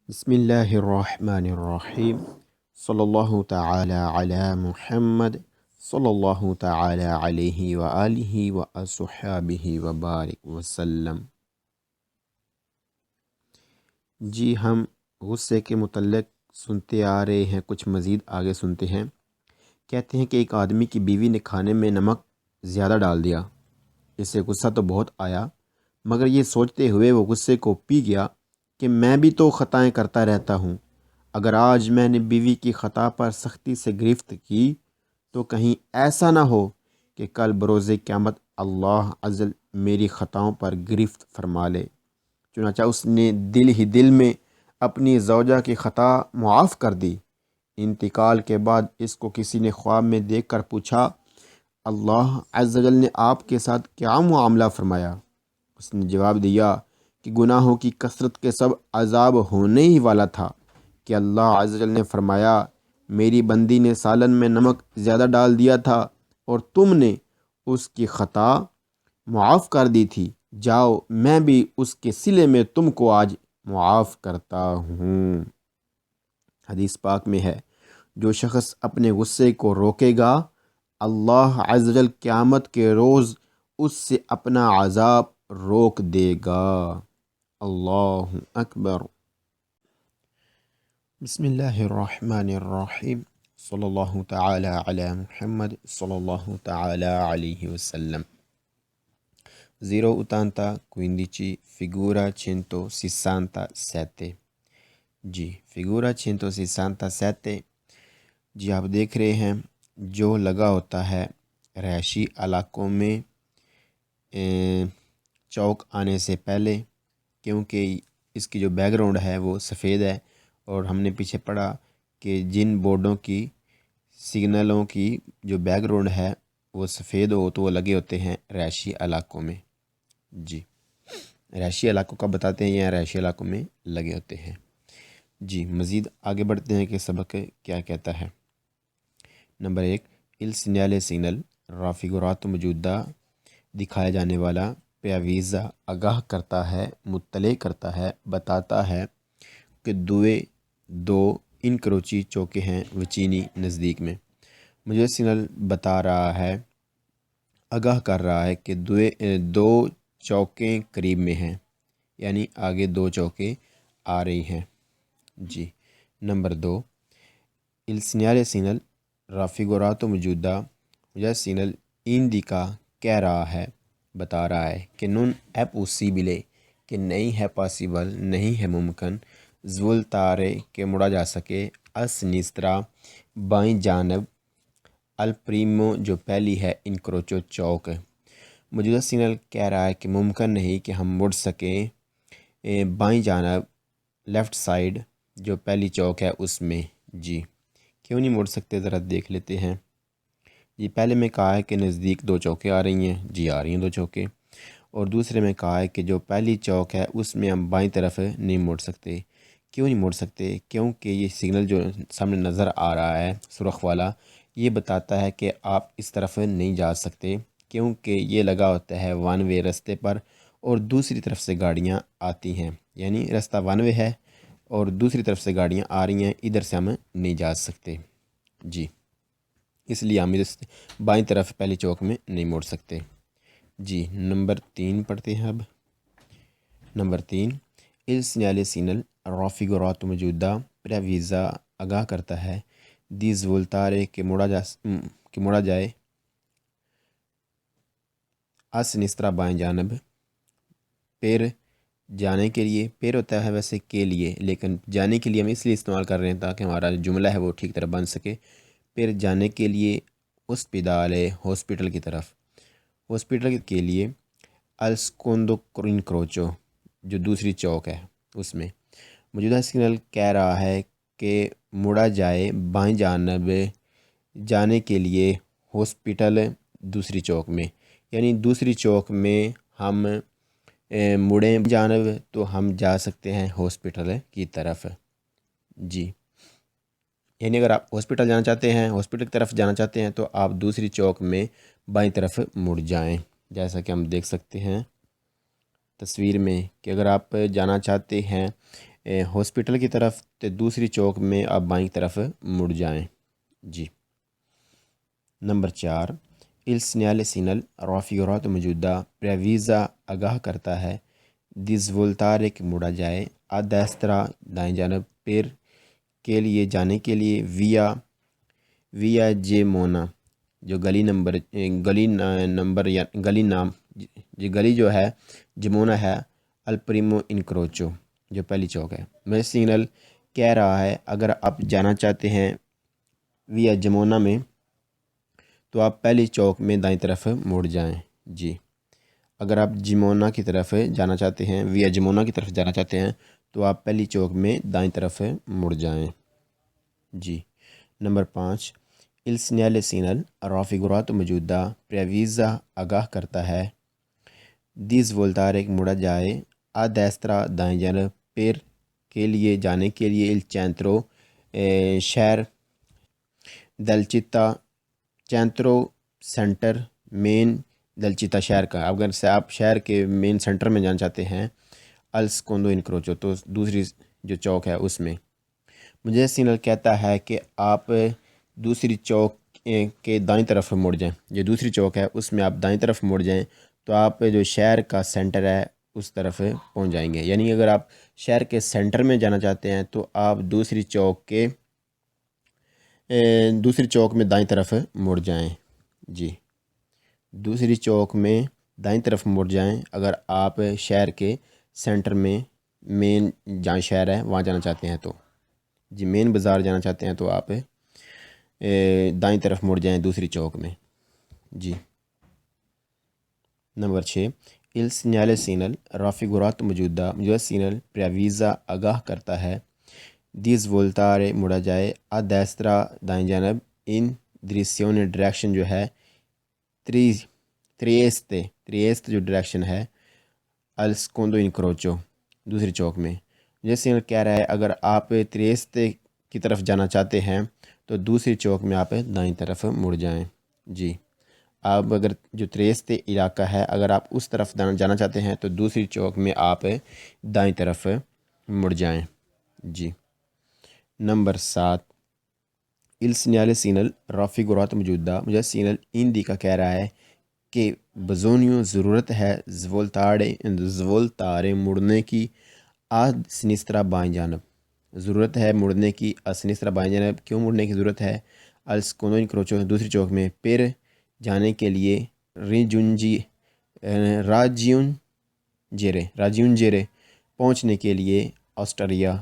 بسم اللہ الرحمن الرحیم صلی اللہ تعالی علی محمد صلی اللہ تعالی علیہ وآلہ وصحبہ وبارک وسلم۔ جی ہم غصے کے متعلق سنتے آ رہے ہیں، کچھ مزید آگے سنتے ہیں۔ کہتے ہیں کہ ایک آدمی کی بیوی نے کھانے میں نمک زیادہ ڈال دیا۔ اسے غصہ تو بہت آیا، مگر یہ سوچتے ہوئے وہ غصے کو پی گیا کہ میں بھی تو خطائیں کرتا رہتا ہوں۔ اگر آج میں نے بیوی کی خطا پر سختی سے گرفت کی تو کہیں ایسا نہ ہو کہ کل بروز قیامت اللہ عز وجل میری خطاؤں پر گرفت فرما لے۔ چنانچہ اس نے دل ہی دل میں اپنی زوجہ کی خطا معاف کر دی۔ انتقال کے بعد اس کو کسی نے خواب میں دیکھ کر پوچھا، اللہ عز وجل نے آپ کے ساتھ کیا معاملہ فرمایا؟ اس نے جواب دیا کہ گناہوں کی کثرت کے سب عذاب ہونے ہی والا تھا کہ اللہ عز وجل نے فرمایا، میری بندی نے سالن میں نمک زیادہ ڈال دیا تھا اور تم نے اس کی خطا معاف کر دی تھی، جاؤ میں بھی اس کے صلے میں تم کو آج معاف کرتا ہوں۔ حدیث پاک میں ہے، جو شخص اپنے غصے کو روکے گا اللہ عز وجل قیامت کے روز اس سے اپنا عذاب روک دے گا۔ اللہ اکبر۔ بسم اللہ الرحمن الرحیم صلی اللہ تعالی علی محمد صلی اللہ تعالی علیہ وسلم۔ 080 figura 167۔ جی figura 167۔ جی آپ دیکھ رہے ہیں جو لگا ہوتا ہے رہائشی علاقوں میں چوک آنے سے پہلے، کیونکہ اس کی جو بیک گراؤنڈ ہے وہ سفید ہے، اور ہم نے پیچھے پڑھا کہ جن بورڈوں کی سگنلوں کی جو بیک گراؤنڈ ہے وہ سفید ہو تو وہ لگے ہوتے ہیں رہائشی علاقوں میں۔ جی رہائشی علاقوں کا بتاتے ہیں، یا رہائشی علاقوں میں لگے ہوتے ہیں۔ جی مزید آگے بڑھتے ہیں کہ سبق کیا کہتا ہے۔ Number 1، il segnale signal raffigurato موجودہ دکھایا جانے والا پیاویزا آگاہ کرتا ہے، مطلع کرتا ہے، بتاتا ہے کہ دو انکروچی چوکے ہیں وچینی نزدیک میں۔ مجھے سگنل بتا رہا ہے، آگاہ کر رہا ہے کہ دو چوکیں قریب میں ہیں، یعنی آگے دو چوکیں آ رہی ہیں۔ جی number 2، il segnale signal raffigurato موجودہ سگنل ایندیکا کہہ رہا ہے، بتا رہا ہے کہ non è possibile کہ نہیں ہے پاسیبل، نہیں ہے ممکن، svoltare کہ مڑا جا سکے، a sinistra بائیں جانب، al primo جو پہلی ہے، انکروچو چوک۔ موجودہ سگنل کہہ رہا ہے کہ ممکن نہیں کہ ہم مڑ سکیں بائیں جانب، لیفٹ سائڈ جو پہلی چوک ہے اس میں۔ جی کیوں نہیں مڑ سکتے، ذرا دیکھ لیتے ہیں۔ جی پہلے میں کہا ہے کہ نزدیک دو چوکیں آ رہی ہیں، جی آ رہی ہیں دو چوکیں، اور دوسرے میں کہا ہے کہ جو پہلی چوک ہے اس میں ہم بائیں طرف نہیں مڑ سکتے۔ کیوں نہیں مڑ سکتے؟ کیونکہ یہ سگنل جو سامنے نظر آ رہا ہے سرخ والا، یہ بتاتا ہے کہ آپ اس طرف نہیں جا سکتے، کیونکہ یہ لگا ہوتا ہے ون وے رستے پر، اور دوسری طرف سے گاڑیاں آتی ہیں، یعنی رستہ ون وے ہے اور دوسری طرف سے گاڑیاں آ رہی ہیں، ادھر سے ہم نہیں جا سکتے۔ جی اس لیے ہم اس بائیں طرف پہلی چوک میں نہیں موڑ سکتے۔ جی نمبر 3 پڑھتے ہیں اب۔ Number 3، il segnale signal raffigurato موجودہ پریویزا آگاہ کرتا ہے di svoltare کہ موڑا جائے a sinistra بائیں جانب، پیر جانے کے لیے، پیر ہوتا ہے ویسے کے لیے، لیکن جانے کے لیے ہم اس لیے استعمال کر رہے ہیں تاکہ ہمارا جملہ ہے وہ ٹھیک طرح بن سکے۔ پھر جانے کے لیے اسپیدالے ہاسپٹل کی طرف، ہاسپٹل کے لیے al secondo incrocio جو دوسری چوک ہے اس میں۔ موجودہ سگنل کہہ رہا ہے کہ مڑا جائے بائیں جانب جانے کے لیے ہاسپٹل دوسری چوک میں، یعنی دوسری چوک میں ہم مڑیں جانب تو ہم جا سکتے ہیں ہاسپٹل کی طرف۔ جی یعنی اگر آپ ہاسپٹل جانا چاہتے ہیں، ہاسپٹل کی طرف جانا چاہتے ہیں تو آپ دوسری چوک میں بائیں طرف مڑ جائیں، جیسا کہ ہم دیکھ سکتے ہیں تصویر میں کہ اگر آپ جانا چاہتے ہیں ہاسپٹل کی طرف، تو دوسری چوک میں آپ بائیں طرف مڑ جائیں جی۔ Number 4، il segnale sinal raffigurato موجودہ پریویزا آگاہ کرتا ہے di svoltare کہ مڑا جائے a destra دائیں جانب per کے لیے جانے کے لیے via Gemona جو گلی نام جی گلی جو ہے جمونا ہے الپریمو انکروچو جو پہلی چوک ہے۔ میں سگنل کہہ رہا ہے اگر آپ جانا چاہتے ہیں ویا جمونا میں تو آپ پہلی چوک میں دائیں طرف مڑ جائیں جی۔ اگر آپ جمونا کی طرف جانا چاہتے ہیں، ویا جمونا کی طرف جانا چاہتے ہیں تو آپ پہلی چوک میں دائیں طرف مڑ جائیں جی۔ Number 5، il segnale sinal raffigurato موجودہ پریویزا آگاہ کرتا ہے di svoltare کہ مڑا جائے a destra دائیں جانب per کے لیے جانے کے لیے il centro شہر del città چینترو سینٹر مین دلچیتا شہر کا، اگر سے آپ شہر کے مین سینٹر میں جانا چاہتے ہیں الس کوندو انکروچو تو دوسری جو چوک ہے اس میں۔ مجھے سگنل کہتا ہے کہ آپ دوسری چوک کے دائیں طرف مڑ جائیں، جو دوسری چوک ہے اس میں آپ دائیں طرف مڑ جائیں تو آپ جو شہر کا سینٹر ہے اس طرف پہنچ جائیں گے۔ یعنی اگر آپ شہر کے سینٹر میں جانا چاہتے ہیں تو آپ دوسری چوک میں دائیں طرف مڑ جائیں جی۔ دوسری چوک میں دائیں طرف مڑ جائیں اگر آپ شہر کے سینٹر میں مین جہاں شہر ہے وہاں جانا چاہتے ہیں تو جی، مین بازار جانا چاہتے ہیں تو آپ دائیں طرف مڑ جائیں دوسری چوک میں جی۔ Number 6، il segnale sinal raffigurato موجودہ سگنل پریویزا آگاہ کرتا ہے di svoltare مڑا جائے a destra دائیں جانب in direzione ڈائریکشن جو ہے تریست جو ڈائریکشن ہے al secondo incrocio دوسری چوک میں۔ یہ سگنل کہہ رہا ہے اگر آپ تریست کی طرف جانا چاہتے ہیں تو دوسری چوک میں آپ دائیں طرف مڑ جائیں جی۔ آپ اگر جو تریست علاقہ ہے اگر آپ اس طرف جانا چاہتے ہیں تو دوسری چوک میں آپ دائیں طرف مڑ جائیں جی۔ Number 7، il segnale sinal raffigurato موجودہ سگنل ایندی کا کہہ رہا ہے کہ بزونیو ضرورت ہے زولتارے مڑنے کی آد سنسترا بائیں جانب، ضرورت ہے مڑنے کی سنسترا بائیں جانب۔ کیوں مڑنے کی ضرورت ہے؟ السکونو انکروچو دوسری چوک میں، پھر جانے کے لیے راجیون جیرے پہنچنے کے لیے اسٹریا۔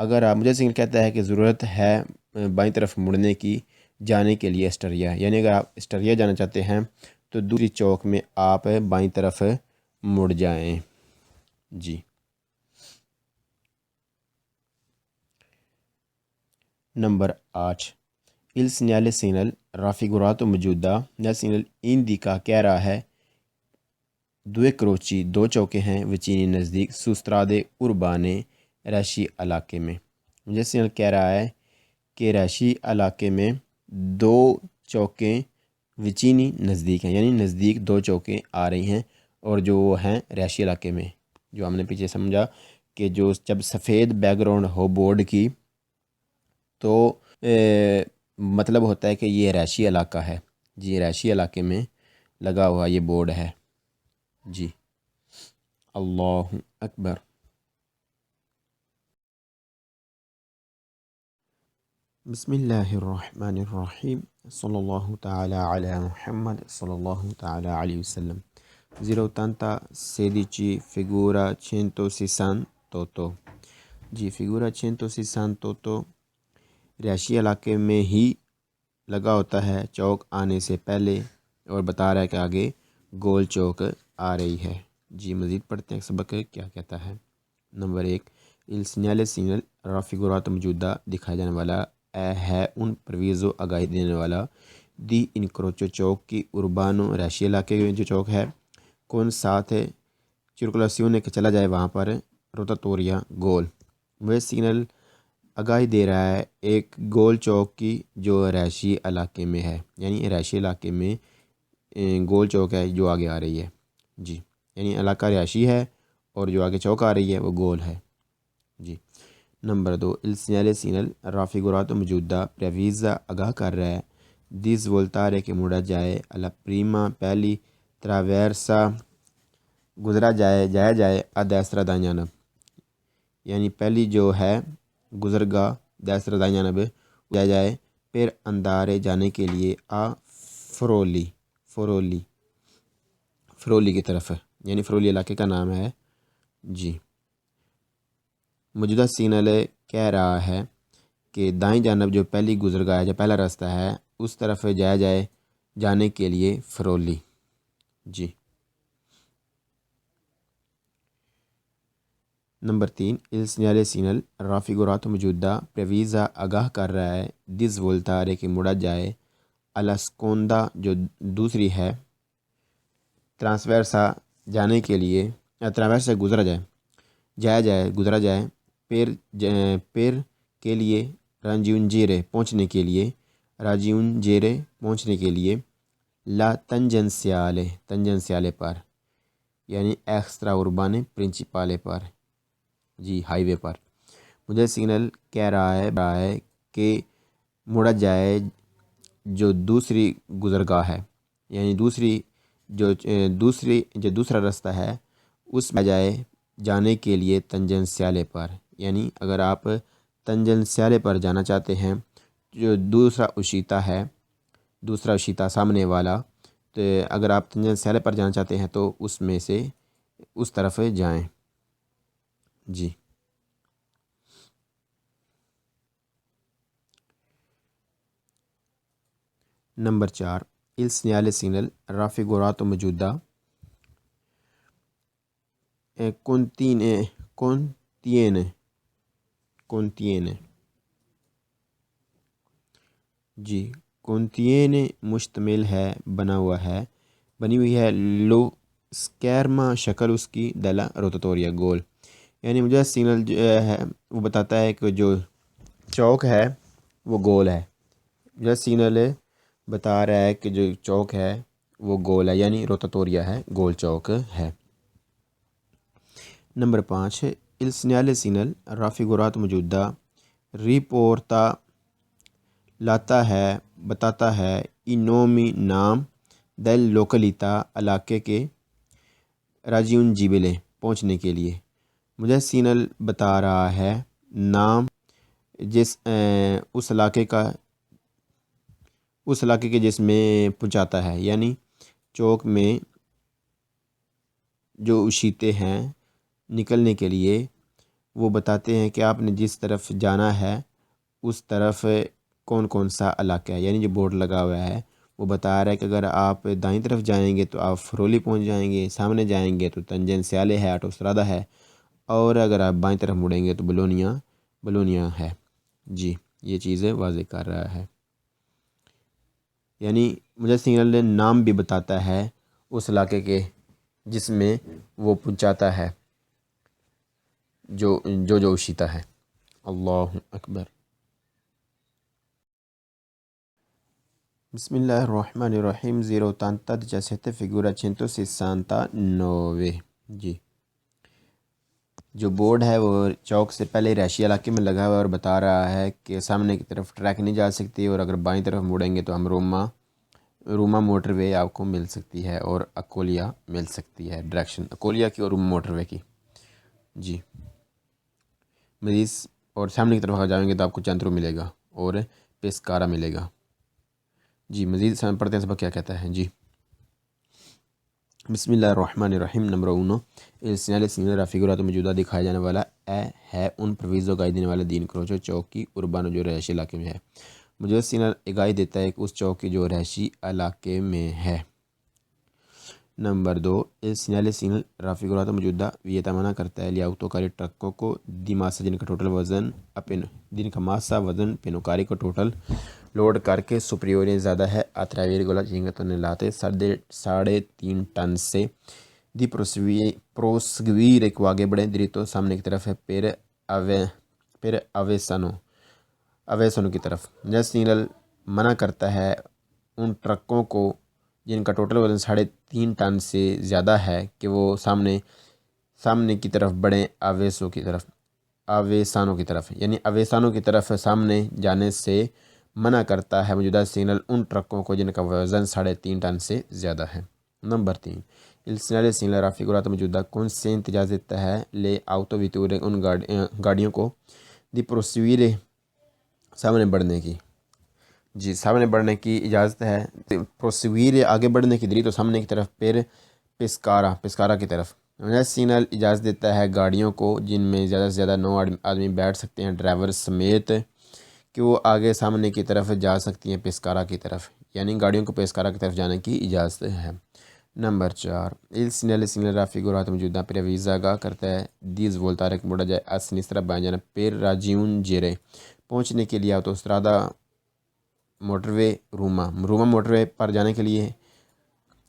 اگر آپ مجھے سگنل کہتا ہے کہ ضرورت ہے بائیں طرف مڑنے کی جانے کے لیے اسٹریا، یعنی اگر آپ اسٹریا جانا چاہتے ہیں تو دوسری چوک میں آپ بائیں طرف مڑ جائیں جی۔ Number 8، il segnale sinal raffigurato موجودہ سگنل ایندی کا کہہ رہا ہے دوے کروچی دو چوکیں ہیں وچینی نزدیک سوسترادے اربانے رہائشی علاقے میں۔ مجھے سگنل کہہ رہا ہے کہ رہائشی علاقے میں دو چوکیں وچینی نزدیک ہیں، یعنی نزدیک دو چوکیں آ رہی ہیں اور جو وہ ہیں رہائشی علاقے میں، جو ہم نے پیچھے سمجھا کہ جو جب سفید بیک گراؤنڈ ہو بورڈ کی تو مطلب ہوتا ہے کہ یہ رہائشی علاقہ ہے جی، رہائشی علاقے میں لگا ہوا یہ بورڈ ہے جی۔ اللہ اکبر۔ بسم اللہ الرحمن الرحیم، صلی اللہ تعالی علی محمد صلی اللہ تعالی علیہ وسلم۔ 080 figura 168 جی، فگورا 168 رہائشی علاقے میں ہی لگا ہوتا ہے چوک آنے سے پہلے، اور بتا رہا ہے کہ آگے گول چوک آ رہی ہے جی۔ مزید پڑھتے ہیں سبق کیا کہتا ہے۔ Number 1، il segnale sinal raffigurato موجودہ دکھایا جانے والا ہے ان پرویزو آگاہی دینے والا دی انکروچو چوک کی اربانو رہائشی علاقے میں جو چوک ہے کون ساتھ ہے چرکولاسیون کہ چلا جائے وہاں پر روتاتوریا گول۔ وہ سگنل آگاہی دے رہا ہے ایک گول چوک کی جو رہائشی علاقے میں ہے، یعنی رہائشی علاقے میں گول چوک ہے جو آگے آ رہی ہے جی، یعنی علاقہ رہائشی ہے اور جو آگے چوک آ رہی ہے وہ گول ہے جی number 2 il segnale segnal raffigurato موجودہ پریویزا آگاہ کر رہا ہے دس voltare کہ مڑا جائے alla prima پہلی traversa گزرا جایا جائے a destra دائیں جانب، یعنی پہلی جو ہے گزرگاہ destra دائیں جانب جایا جائے، پھر اندارے جانے کے لیے فرولی کی طرف ہے، یعنی فرولی علاقے کا نام ہے۔ جی موجودہ سگنل کہہ رہا ہے کہ دائیں جانب جو پہلی گزرگاہ ہے، جو پہلا راستہ ہے، اس طرف جایا جائے جانے کے لیے فرولی۔ جی number 3 il segnale segnal raffigurato موجودہ پریویزا آگاہ کر رہا ہے دس voltare کہ مڑا جائے alla seconda جو دوسری ہے ٹرانسورسا جانے کے لیے، ٹرانسورسا گزرا جائے گزرا جائے پیر کے لیے راجیونجیرے پہنچنے کے لیے لا تنجنسیالے پر، یعنی ایکسٹرا اربانے پرنچپالے پر، جی ہائی وے پر۔ مجھے سگنل کہہ رہا ہے کہ مڑا جائے جو دوسری گزرگاہ ہے، یعنی دوسرا راستہ ہے، اس میں جائے جانے کے لیے تنجنسیالے پر، یعنی اگر آپ تنجنسیالے پر جانا چاہتے ہیں، جو دوسرا اشیتا سامنے والا، تو اگر آپ تنجنسیالے پر جانا چاہتے ہیں تو اس میں سے اس طرف جائیں۔ جی number 4 il segnale segnal raffigurato موجودہ contiene مشتمل ہے، بنی ہوئی ہے لو اسکیرما شکل اس کی دلا روتاتوریا گول، یعنی مجھے سگنل جو ہے وہ بتاتا ہے کہ جو چوک ہے وہ گول ہے، مجھے سگنل بتا رہا ہے کہ جو چوک ہے وہ گول ہے، یعنی روتاتوریا ہے، گول چوک ہے۔ Number 5 il segnale segnal raffigurato موجودہ رپورتا لاتا ہے، بتاتا ہے i nomi نام del località علاقے کے راجیونجیبلے پہنچنے کے لیے، مجھے سگنل بتا رہا ہے نام اس علاقے کے جس میں پہنچاتا ہے، یعنی چوک میں جو اشیتے ہیں نکلنے کے لیے وہ بتاتے ہیں کہ آپ نے جس طرف جانا ہے اس طرف کون سا علاقہ ہے، یعنی جو بورڈ لگا ہوا ہے وہ بتا رہا ہے کہ اگر آپ دائیں طرف جائیں گے تو آپ فرولی پہنچ جائیں گے، سامنے جائیں گے تو تنجنسیالے ہے، آٹوسٹرادا ہے، اور اگر آپ بائیں طرف مڑیں گے تو بلونیا ہے۔ جی یہ چیزیں واضح کر رہا ہے، یعنی مجھے سگنل نام بھی بتاتا ہے اس علاقے کے جس میں وہ پہنچاتا ہے جو اشیتا ہے۔ اللہ اکبر۔ بسم اللہ الرحمن الرحیم 087 figura 169۔ جی جو بورڈ ہے وہ چوک سے پہلے رہائشی علاقے میں لگا ہوا ہے اور بتا رہا ہے کہ سامنے کی طرف ٹریک نہیں جا سکتی، اور اگر بائیں طرف مڑیں گے تو ہم روما موٹر وے آپ کو مل سکتی ہے اور اکولیا مل سکتی ہے، ڈائریکشن اکولیا کی اور روما موٹر وے کی۔ جی مزید اور سامنے کی طرف اگر جائیں گے تو آپ کو چندرو ملے گا اور پیسکارا ملے گا۔ جی مزید پڑھتے ہیں سبق کیا کہتا ہے۔ جی بسم اللہ الرحمن الرحیم۔ Number 1 il segnale segnal raffigurato موجودہ دکھایا جانے والا ہے ان پرویزوں گائی دینے والا دین کروچو چوک کی اربانو جو رہائشی علاقے میں ہے، مجھے سگنل اگائی دیتا ہے کہ اس چوک کی جو رہائشی علاقے میں ہے۔ Number 2 il segnale segnal raffigurato موجودہ ویتا منع کرتا ہے لیاؤتوکاری ٹرکوں کو دی ماسا جن کا ٹوٹل وزن دن کا ماسا وزن پینوکاری کو ٹوٹل لوڈ کر کے سپریورین زیادہ ہے اتراویر گولا چنگت نے لاتے 3.5 ٹن سے دی پروسگویر ایک آگے بڑھیں دریتو سامنے کی طرف ہے، پھر اویسنو کی طرف۔ جس سگنل منع کرتا ہے ان ٹرکوں کو جن کا ٹوٹل وزن 3.5 ٹن سے زیادہ ہے کہ وہ سامنے کی طرف بڑھیں، اویسو کی طرف۔ اویسانوں کی طرف، یعنی اویسانوں کی طرف سامنے جانے سے منع کرتا ہے موجودہ سگنل ان ٹرکوں کو جن کا وزن 3.5 ٹن سے زیادہ ہے۔ Number 3، il segnale segnala raffigurato موجودہ کون سے امتیاز دیتا ہے لے آؤتو ویتورے ان گاڑیوں کو دی پروسیویرے سامنے بڑھنے کی، جی سامنے بڑھنے کی اجازت ہے۔ پروسیویرے آگے بڑھنے کی دلی تو سامنے کی طرف، پھر پسکارا کی طرف۔ سگنل اجازت دیتا ہے گاڑیوں کو جن میں زیادہ سے زیادہ 9 آدمی بیٹھ سکتے ہیں ڈرائیور سمیت، کہ وہ آگے سامنے کی طرف جا سکتی ہیں پیسکارا کی طرف، یعنی گاڑیوں کو پیسکارا کی طرف جانے کی اجازت ہے۔ نمبر 4، il segnale raffigurato موجودہ پریویز آگاہ کرتا ہے دیز وولتارے موڑا جائے a sinistra بائیں جانب per raggiungere پہنچنے کے لیے autostrada موٹر وے روما موٹر وے پر جانے کے لیے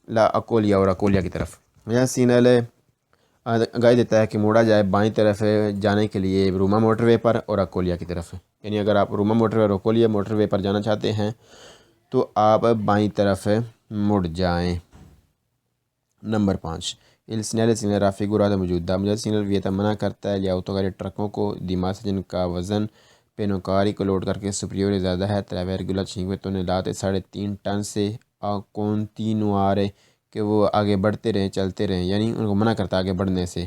لا اکولیا اور اکولیا کی طرف۔ یہ سگنل آگاہی دیتا ہے کہ موڑا جائے بائیں طرف جانے کے لیے روما موٹر وے پر اور اکولیا کی طرف، یعنی اگر آپ روما موٹر وے اور اکولیا موٹر وے پر جانا چاہتے ہیں تو آپ بائیں طرف مڑ جائیں۔ نمبر 5، il segnale raffigurato موجودہ سگنل ویتا منع کرتا ہے یا اوتوگاری ٹرکوں کو دیماس جن کا وزن پینوکاری کو لوڈ کر کے سپریور زیادہ ہے 3,5 ٹن 3.5 ٹن سے کنٹینوارے کہ وہ آگے بڑھتے رہیں چلتے رہیں، یعنی ان کو منع کرتا ہے آگے بڑھنے سے۔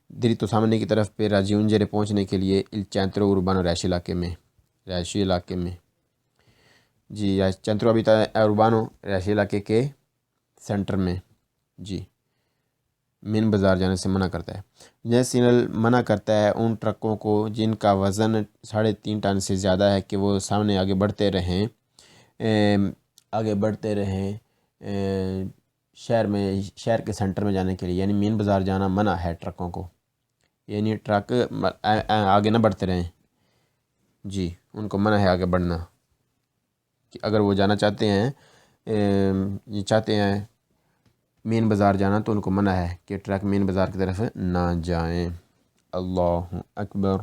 دریتو سامنے کی طرف پہ راجیونجرے پہنچنے کے لیے il centro urbano رہائشی علاقے میں جی چنترو ابیتا اربانو رہائشی علاقے کے سینٹر میں، جی مین بازار جانے سے منع کرتا ہے۔ یہ سگنل منع کرتا ہے ان ٹرکوں کو جن کا وزن 3.5 ٹن سے زیادہ ہے کہ وہ سامنے آگے بڑھتے رہیں شہر کے سینٹر میں جانے کے لیے، یعنی مین بازار جانا منع ہے ٹرکوں کو، یعنی ٹرک آگے نہ بڑھتے رہیں، جی ان کو منع ہے آگے بڑھنا، کہ اگر وہ جانا چاہتے ہیں مین بازار جانا تو ان کو منع ہے کہ ٹرک مین بازار کی طرف نہ جائیں۔ اللہ اکبر۔